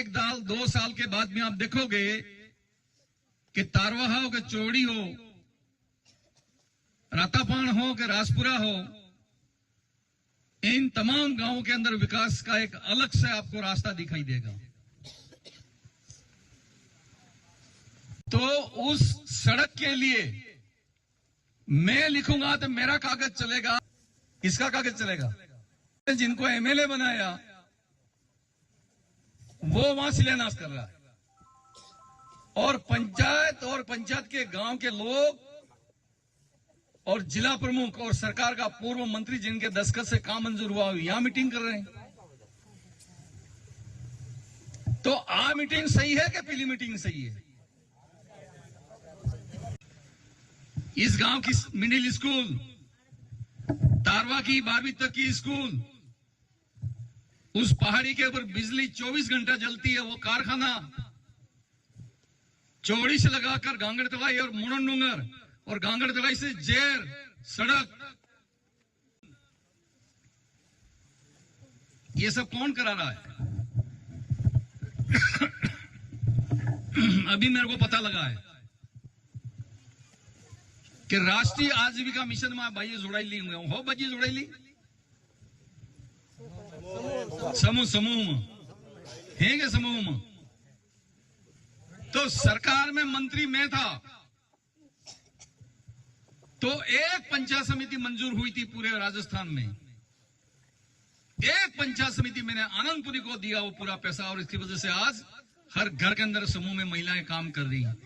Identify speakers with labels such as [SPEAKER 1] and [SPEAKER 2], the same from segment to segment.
[SPEAKER 1] दो साल के बाद में आप देखोगे कि तारवा हो कि चौड़ी हो, रातापान हो कि राजपुरा हो, इन तमाम गांवों के अंदर विकास का एक अलग से आपको रास्ता दिखाई देगा। तो उस सड़क के लिए मैं लिखूंगा तो मेरा कागज चलेगा, किसका कागज चलेगा? जिनको एमएलए बनाया वो वहां शिलान्यास कर रहा है, और पंचायत के गांव के लोग और जिला प्रमुख और सरकार का पूर्व मंत्री जिनके दस्तखत से काम मंजूर हुआ यहां मीटिंग कर रहे हैं। तो आ मीटिंग सही है कि पीली मीटिंग सही है? इस गांव की मिडिल स्कूल, तारवा की 12वीं तक की स्कूल, उस पहाड़ी के ऊपर बिजली 24 घंटा जलती है, वो कारखाना चौड़ी से लगाकर गांगड़ तलाई और मुड़न डूंगर और गांगड़ तलाई से जेर सड़क, ये सब कौन करा रहा है? अभी मेरे को पता लगा है कि राष्ट्रीय आजीविका मिशन में भाई जोड़ाई हो, बजी जोड़ाई समूह में है क्या? समूह में तो सरकार में मंत्री मैं था, तो एक पंचायत समिति मंजूर हुई थी पूरे राजस्थान में। एक पंचायत समिति मैंने आनंदपुरी को दिया वो पूरा पैसा, और इसकी वजह से आज हर घर के अंदर समूह में महिलाएं काम कर रही हैं।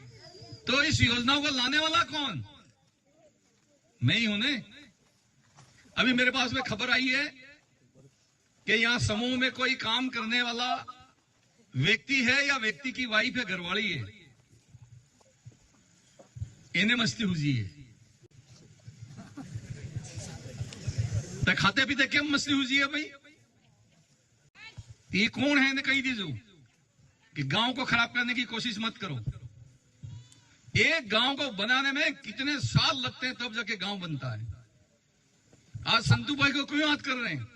[SPEAKER 1] तो इस योजना को लाने वाला कौन? मैं ही हूं ने। अभी मेरे पास में खबर आई है कि यहां समूह में कोई काम करने वाला व्यक्ति है या व्यक्ति की वाइफ है, घरवाली है, इन्हें मस्ती हुई है। तो खाते पीते क्यों मस्ती हुई है भाई? ये कौन है? कही दीजो कि गांव को खराब करने की कोशिश मत करो। एक गांव को बनाने में कितने साल लगते हैं, तब जाके गांव बनता है। आज संतू भाई को क्यों याद कर रहे हैं?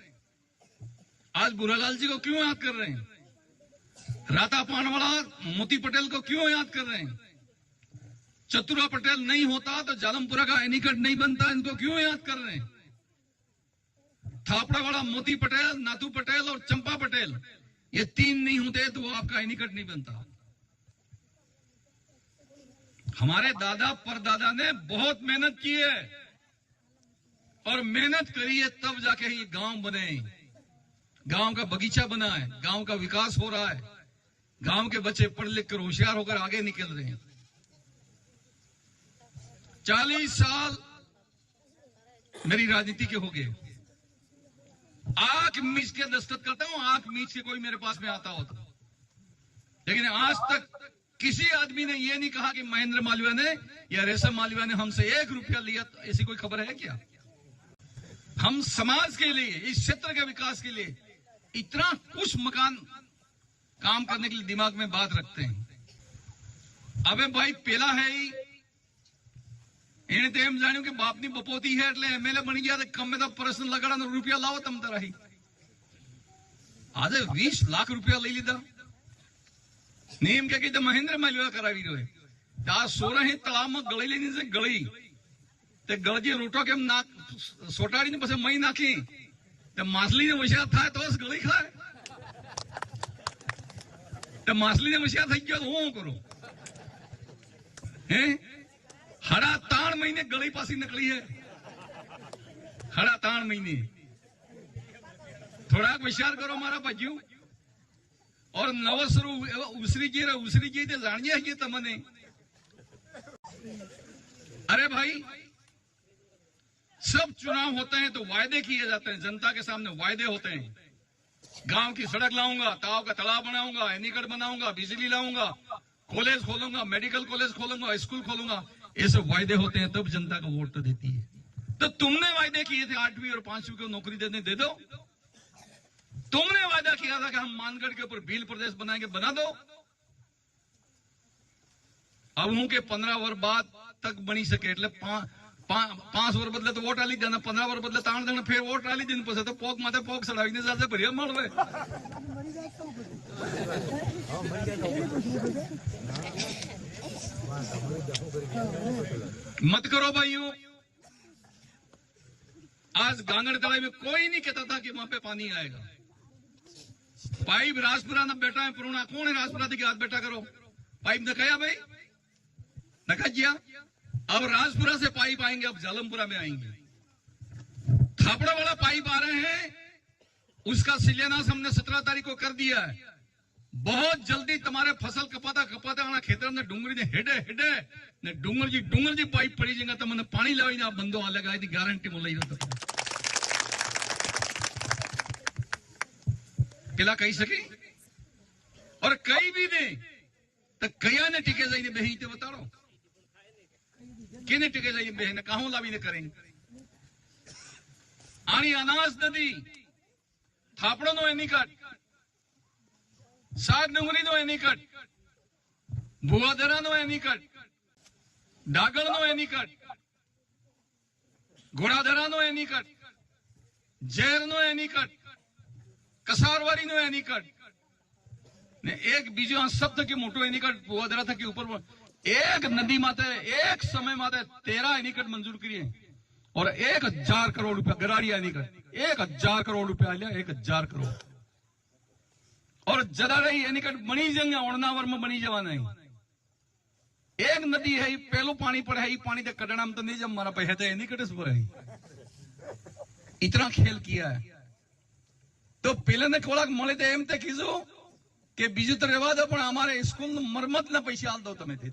[SPEAKER 1] आज बुरालाल जी को क्यों याद कर रहे हैं? राता पानवाला मोती पटेल को क्यों याद कर रहे हैं? चतुरा पटेल नहीं होता तो जालमपुरा का एनीकट नहीं बनता, इनको क्यों याद कर रहे हैं? थापड़ा वाला मोती पटेल, नाथू पटेल और चंपा पटेल, ये तीन नहीं होते तो वो आपका एनीकट नहीं बनता। हमारे दादा परदादा ने बहुत मेहनत की है, और मेहनत करी है तब जाके ही गांव बने, गांव का बगीचा बना है, गांव का विकास हो रहा है, गांव के बच्चे पढ़ लिख कर होशियार होकर आगे निकल रहे हैं। 40 साल मेरी राजनीति के हो गए। आंख मीच के दस्तखत करता हूं, आंख मीच के कोई मेरे पास में आता होता, लेकिन आज तक किसी आदमी ने यह नहीं कहा कि महेंद्र मालवीय ने या रेशम मालवीय ने हमसे 1 रुपया लिया। ऐसी कोई खबर है क्या? हम समाज के लिए, इस क्षेत्र के विकास के लिए इतना कुछ मकान काम करने के लिए दिमाग में बात रखते हैं। अबे भाई पेला है ही એને તો એમ જાણ્યું કે બાપની બપોતી છે એટલે એમએલએ બની ગયા, કમે તો પ્રશ્ન લગાડવાનો રૂપિયા લાવો તમ તારા હી। આજે 20 લાખ રૂપિયા લઈ લીધા, નેમ કે કીધે મહેન્દ્ર માલવીય કરાવી રહ્યો છે। આ સોરહી તળાવમાં ગળી લઈને છે, ગળી તે ગળજી રોટો કેમ નાક સોટાડીને પછી મહી નાખી તે માછલીને વશિયાત થાય તો જ ગળી ખાય। તે માછલીને વશિયાત થઈ ગયો તો હું કરું? હે 3.5 महीने गली पासी निकली है, 3.5 महीने। थोड़ा विचार करो मारा भाइयों। और नवसरू उसरी जी जानिए है तमने। अरे भाई, सब चुनाव होते हैं तो वायदे किए जाते हैं, जनता के सामने वायदे होते हैं। गांव की सड़क लाऊंगा, ताव का तालाब बनाऊंगा, एनीकट बनाऊंगा, बिजली लाऊंगा, कॉलेज खोलूंगा, मेडिकल कॉलेज खोलूंगा, स्कूल खोलूंगा, ये सब वायदे होते हैं, तब जनता को वोट तो देती है। तो तुमने वायदे किए थे 8वीं और 5वीं को नौकरी देने दे दो। तुमने वायदा किया था कि हम मानगढ़ के ऊपर भील प्रदेश बनाएंगे, बना दो। अब हूं के 15 वर्ष बाद तक बनी सके, એટલે 5 वर बदले तो वोट आली देना, 15 वर बदले ताण देना, फिर वोट आली दिन पसे तो पोक माथे पोक सड़ावी ने जाते भरिया मारवे। मत करो भाइयों। आज गांगड़ तलाई में कोई नहीं कहता था कि वहां पे पानी आएगा। पाइप राजपुरा ना बेटा है पुराना, कौन है राजपुरा के हाथ बेटा करो पाइप ने कहा भाई नका किया। अब राजपुरा से पाइप आएंगे, अब जालमपुरा में आएंगे। थापड़ा वाला पाइप आ रहे हैं, उसका शिलान्यास हमने 17 तारीख को कर दिया है। बहुत जल्दी तुम्हारे फसल कपाता कपाता आना खेतर ने डूंगरी ने हेडे हेडे ने डूंगर जी पाइप पड़ी जाएगा तो मैंने पानी लावी ना बंदो आ लगा गारंटी मुलाई पेला कही सके और कई भी ने तो कया ने टिके जाइए बही ते बताओ किने टिके जाइए बहन कहां लावी ने करेंगे। आनी अनाज नदी थापड़ो no anicut Sag Dungri नो एनी कट भुआदरा नो एनी कट डागल नो एनी कट घोड़ाधरा नो एनी कट जेर नो एनी कट कसारवारी नो एनी कट ने एक बीजो शब्द की मोटो एनी कट भुआदरा था के ऊपर एक नदी माते एक समय माते 13 एनीकट मंजूर करिए और 1000 करोड़ रुपया गराड़ी एनीकट 1000 करोड़ रुपया लिया 1000 करोड़ और जदा रही एनीकट बनी जंगे ओणनावर में बनी जवा नहीं। एक नदी है पहलो पानी पड़े है पानी ते कटना में तो नहीं जब मारा पे तो एनीकट इस पर है। इतना खेल किया है तो पहले ने कोड़ा मले तो एम ते कीजो के बीजू तो रेवा दो पर हमारे स्कूल में मरम्मत ना पैसे आल दो तमे थे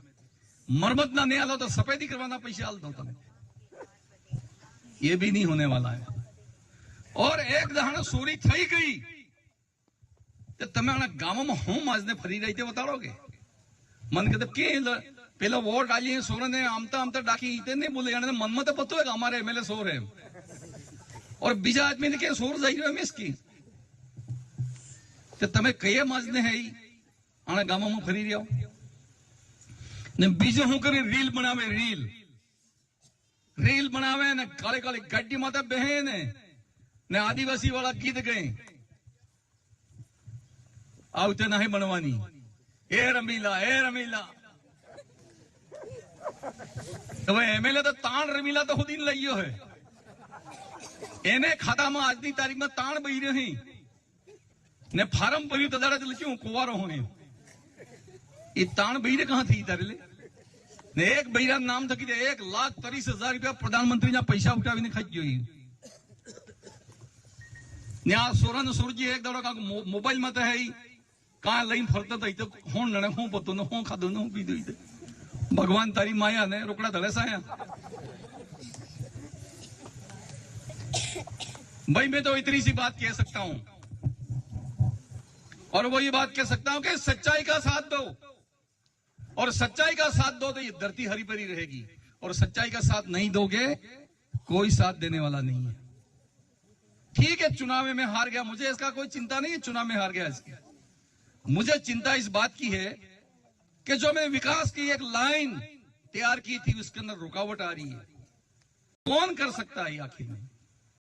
[SPEAKER 1] मरम्मत ना नहीं आलो तो सफेदी करवाना पैसे आल दो तमे। ये भी नहीं होने वाला है। और एक दहाड़ सोरी थई गई तो तमे गांव में होम आज ने फरी रही थे बताओगे मन के के पहला वोट डाली सोर ने आमता आमता डाकी इतने नहीं बोले मन में तो पता है हमारे एमएलए सोर है और बीजा आदमी ने क्या सोर जाई रहे इसकी तो तमे कई मजने है आने गांव में फरी रहो ने बीजो हूं करे रील बनावे रील बनावे ने काले काले गड्डी माता बहे ने आदिवासी वाला गीत गए आवते नहीं बनवानी ए रमीला तो एमएलए तो ताण रमीला तो खुद ही लियो है एने खाता में आज की तारीख में ताण बही रही ने फार्म भरी तो दाड़ा क्यों कुवारो होने ये ताण बही ने कहां थी तारे ले ने एक बहिरा नाम था कि 1,30,000 रुपया प्रधानमंत्री ना पैसा उठावी ने खाई जोई ने आ सोरन सुरजी एक दाड़ा का मोबाइल में तो है कहां लाइन फरता था तो होन नने हो पतो न हो खादो न पी दो भगवान तारी माया ने रोकड़ा धड़े साया। भाई मैं तो इतनी सी बात कह सकता हूं और वो ये बात कह सकता हूं कि सच्चाई का साथ दो और सच्चाई का साथ दो तो ये धरती हरी भरी रहेगी और सच्चाई का साथ नहीं दोगे कोई साथ देने वाला नहीं है। ठीक है चुनाव में हार गया मुझे इसका कोई चिंता नहीं है चुनाव में हार गया इसकी मुझे चिंता इस बात की है कि जो मैंने विकास की एक लाइन तैयार की थी उसके अंदर रुकावट आ रही है। कौन कर सकता है आखिर में